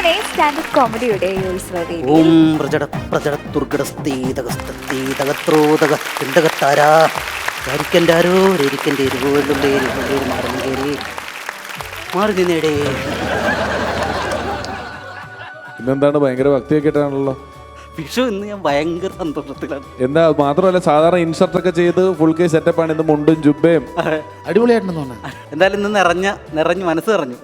അങ്ങനെ സ്റ്റാൻഡപ്പ് കോമഡിയുടെ ഓം പ്രജട പ്രജട ദുർഘടസ്ഥീതകസ്തീതകത്രോതകത്താരാ കരിക്കൻ്റാരോ രരിക്കൻ്റെ എരിവുകളുടെ മാറുന്നേരി മാറി നിന്നേടേ. ഇന്നെന്താണ് ഭയങ്കര ഭക്തിയൊക്കെ ആയിട്ടാണല്ലോ. വിഷു ഇന്ന് ഞാൻ ഭയങ്കര സന്തോഷത്തിലാണ്. എന്താ മാത്രമല്ല സാധാരണ ഇൻഷർട്ട് ഒക്കെ ചെയ്ത് ഫുൾ കൈ സെറ്റപ്പ് ആണ്. ഇന്ന് മുണ്ടും ജുബയും അടിപൊളിയായിട്ടുണ്ടെന്ന് തോന്നുന്നു. എന്തായാലും ഇന്ന് നിറഞ്ഞ് മനസ്സ് നിറഞ്ഞു.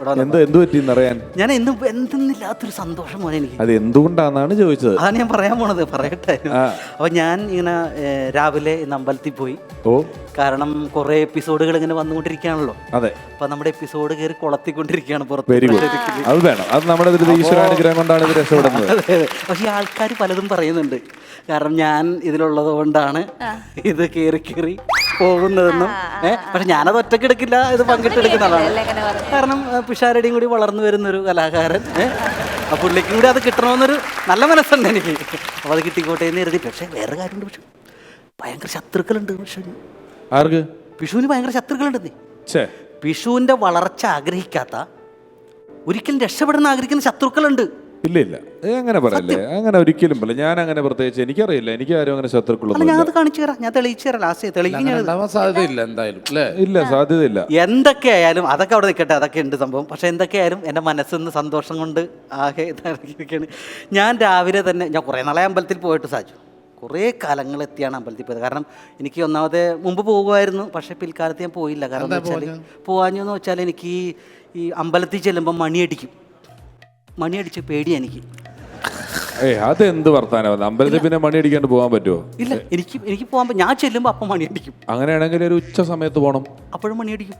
എന്ത് പറ്റിയെന്ന് അറിയാൻ ഞാൻ എന്തെന്നില്ലാത്തൊരു സന്തോഷം പോലെ എനിക്ക്. അത് എന്തുകൊണ്ടാണെന്നാണ് ചോദിച്ചത്. അതാണ് ഞാൻ പറയാൻ പോണത്, പറയട്ടെ. അപ്പൊ ഞാൻ ഇങ്ങനെ രാവിലെ ഇന്ന് അമ്പലത്തിൽ പോയി. ഓ, കാരണം കുറെ എപ്പിസോഡുകൾ ഇങ്ങനെ വന്നുകൊണ്ടിരിക്കുകയാണല്ലോ. അതെ, അപ്പൊ നമ്മുടെ എപ്പിസോഡ് കയറി കൊളത്തിക്കൊണ്ടിരിക്കുകയാണ് പുറത്ത്. Very good. അത് വേണം. അത് നമ്മുടെ ഈശ്വരാനുഗ്രഹം കൊണ്ടാണ് ഇത് രക്ഷപ്പെടുന്നത്. പക്ഷെ ആൾക്കാർ പലതും പറയുന്നുണ്ട്. കാരണം ഞാൻ ഇതിലുള്ളത് കൊണ്ടാണ് ഇത് കയറി പോകുന്നതെന്നും. പക്ഷെ ഞാനത് ഒറ്റക്കെടുക്കില്ല, ഇത് പങ്കിട്ടെടുക്കുന്നതാണ്. കാരണം പിഷാരടിയും കൂടി വളർന്നു വരുന്നൊരു കലാകാരൻ. ആ പുള്ളിക്കും കൂടി അത് കിട്ടണമെന്നൊരു നല്ല മനസ്സുണ്ട് എനിക്ക്. അപ്പോൾ അത് കിട്ടിക്കോട്ടെ എന്ന് കരുതി. പക്ഷേ വേറെ കാര്യമുണ്ട്. പക്ഷെ ഭയങ്കര ശത്രുക്കളുണ്ട്. ആർക്ക്? വിഷുവിന് ഭയങ്കര ശത്രുക്കളുണ്ടെന്നേ. വിഷുവിന്റെ വളർച്ച ആഗ്രഹിക്കാത്ത, ഒരിക്കലും രക്ഷപ്പെടുന്ന ആഗ്രഹിക്കുന്ന ശത്രുക്കളുണ്ട്. ഇല്ല ഇല്ല, അങ്ങനെ പറയല്ലേ. അങ്ങനെ ഒരിക്കലും പറയില്ല. ഞാൻ അങ്ങനെ പ്രത്യേകിച്ച് എനിക്കറിയില്ല. എനിക്ക് ആരും അങ്ങനെ ശത്രുക്കളൊന്നും ഞാൻ അത് കാണിച്ചു തരാം. ഞാൻ തെളിയിച്ചു തരാം. ലാസ്റ്റ് തെളിയിക്കാൻ സാധ്യതയില്ല എന്തായാലും അല്ലേ? ഇല്ല, സാധ്യതയില്ല. എന്തൊക്കെയായാലും അതൊക്കെ അവിടെ നിൽക്കട്ടെ, അതൊക്കെ ഉണ്ട് സംഭവം. പക്ഷെ എന്തൊക്കെയായാലും എൻ്റെ മനസ്സിൽ നിന്ന് സന്തോഷം കൊണ്ട് ആകെ ഇതായിരിക്കുകയാണ്. ഞാൻ രാവിലെ തന്നെ ഞാൻ കുറേ നാളെ അമ്പലത്തിൽ പോയിട്ട് സാധിച്ചു. കുറേ കാലങ്ങളെത്തിയാണ് അമ്പലത്തിൽ പോയത്. കാരണം എനിക്ക് ഒന്നാമത് മുമ്പ് പോകുമായിരുന്നു, പക്ഷേ പിൽക്കാലത്ത് ഞാൻ പോയില്ല. കാരണം എന്താ വെച്ചാൽ പോകാഞ്ഞെന്ന് വെച്ചാൽ എനിക്ക് ഈ അമ്പലത്തിൽ ചെല്ലുമ്പോൾ മണിയടിച്ച് പേടിയാണ് എനിക്ക്. അതെന്ത് വർത്താനം? അമ്പലത്തിൽ പിന്നെ മണി അടിക്കാണ്ട് പോകാൻ പറ്റുമോ? ഇല്ല, എനിക്ക് പോകാൻ. ഞാൻ ചെല്ലുമ്പോൾ അപ്പം മണിയടിക്കും. അങ്ങനെയാണെങ്കിൽ ഒരു ഉച്ച സമയത്ത് പോകണം. അപ്പോഴും മണിയടിക്കും.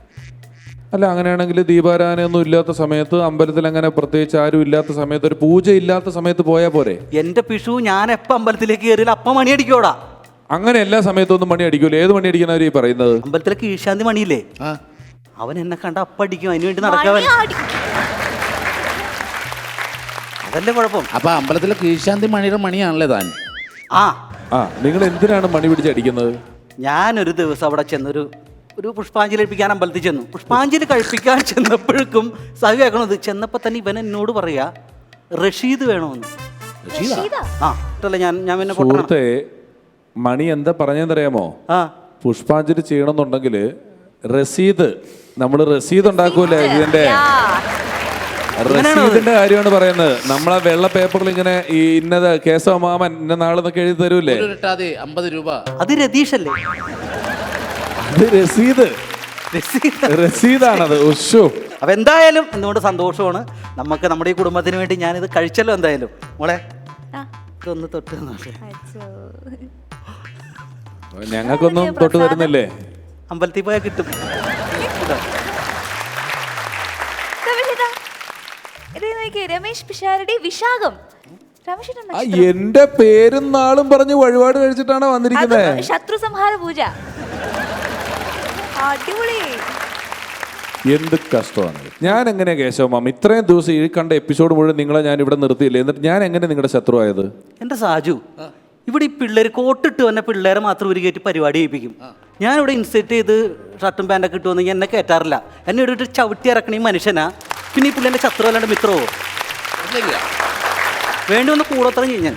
അല്ല, അങ്ങനെയാണെങ്കിൽ ദീപാരാധനയൊന്നും ഇല്ലാത്ത സമയത്ത്, അമ്പലത്തിൽ അങ്ങനെ പ്രത്യേകിച്ച് ആരും ഇല്ലാത്ത സമയത്ത്, ഒരു പൂജ ഇല്ലാത്ത സമയത്ത് പോയാൽ പോരെ? എന്റെ പിഷു ഞാൻ എപ്പോൾ അമ്പലത്തിലേക്ക് കയറിയില്ല അപ്പം മണി അടിക്കോടാ. അങ്ങനെ എല്ലാ സമയത്തൊന്നും മണി അടിക്കൂല. ഏത് മണി അടിക്കണവർ ഈ പറയുന്നത്? അമ്പലത്തിലേക്ക് ഈശാന്തി മണിയില്ലേ, അവൻ എന്നെ കണ്ട അപ്പം അടിക്കും. അതിനുവേണ്ടി നടക്കാവൻ. അതല്ലേ കുഴപ്പം. അപ്പൊ അമ്പലത്തിലെ കീഴ്ശാന്തി മണിയുടെ മണിയാണല്ലേ താൻ? നിങ്ങൾ എന്തിനാണ് മണി പിടിച്ച് അടിക്കുന്നത്? ഞാനൊരു ദിവസം അവിടെ ചെന്നൊരു പുഷ്പാഞ്ജലി കഴിപ്പിക്കാൻ അമ്പലത്തിൽ ചെന്നു. പുഷ്പാഞ്ജലി കഴിപ്പിക്കാൻ ചെന്നപ്പോഴേക്കും സഹി കേൾക്കണത്. ചെന്നപ്പോൾ തന്നെ ഇവൻ എന്നോട് പറയാ റഷീദ് വേണമെന്ന്. ഞാൻ പിന്നെ സുഹൃത്തെ, മണി എന്താ പറഞ്ഞെന്നറിയാമോ? പുഷ്പാഞ്ജലി ചെയ്യണമെന്നുണ്ടെങ്കിൽ രസീത്, നമ്മൾ രസീത് ഉണ്ടാക്കൂലേ ഇതിന്റെ, റസീദിന്റെ കാര്യമാണ് പറയുന്നത്. നമ്മളെ വെള്ള പേപ്പറിൽ ഇങ്ങനെ ഈ ഇന്നത് കേശവ മാമൻ ഇന്ന നാളെന്നൊക്കെ എഴുതി തരൂലേ? 50 രൂപ. അത് രതീഷല്ലേ? അത് രസീദാണത്. അപ്പൊ എന്തായാലും എന്തുകൊണ്ട് സന്തോഷമാണ് നമുക്ക്. നമ്മുടെ ഈ കുടുംബത്തിന് വേണ്ടി ഞാനിത് കഴിച്ചല്ലോ. എന്തായാലും മോളെ ഇതൊന്ന് തൊട്ട് ഞങ്ങൾക്കൊന്നും തൊട്ട് തരുന്നില്ലേ? അമ്പലത്തിൽ പോയാൽ കിട്ടും. രമേശ് പിഷാരടി വിശാഖം. എന്റെ പേരും നാളും പറഞ്ഞ് വഴിപാട് കഴിച്ചിട്ടാണ് വന്നിരിക്കുന്നത്. ശത്രു സംഹാര പൂജ. അടിപൊളി. എന്ത് കഷ്ടമാണ്. ഞാൻ എങ്ങനെയാ കേശവമാം ഇത്രയും ദിവസം ഈ കണ്ട എപ്പിസോഡ് മുഴുവൻ നിങ്ങളെ ഞാൻ ഇവിടെ നിർത്തിയില്ലേ? എന്നിട്ട് ഞാൻ എങ്ങനെ നിങ്ങളുടെ ശത്രു ആയത്? എന്റെ സാജു, ഇവിടെ ഈ പിള്ളേർ കോട്ടിട്ട് വന്ന പിള്ളേരെ മാത്രം ഒരു കയറ്റി പരിപാടി ചെയ്യിപ്പിക്കും. ഞാനിവിടെ ഇൻസെറ്റ് ചെയ്ത് ഷർട്ടും പാൻറ്റൊക്കെ ഇട്ടുവന്നെങ്കിൽ എന്നെ കയറ്റാറില്ല. എന്നെ ഇവിടെ ചവിട്ടി ഇറക്കണ ഈ മനുഷ്യനാ. പിന്നെ ഈ പിള്ളേരുടെ ശത്രു അല്ലാണ്ട് മിത്രമോ? വേണ്ടി വന്ന് കൂടോത്രം ഞാൻ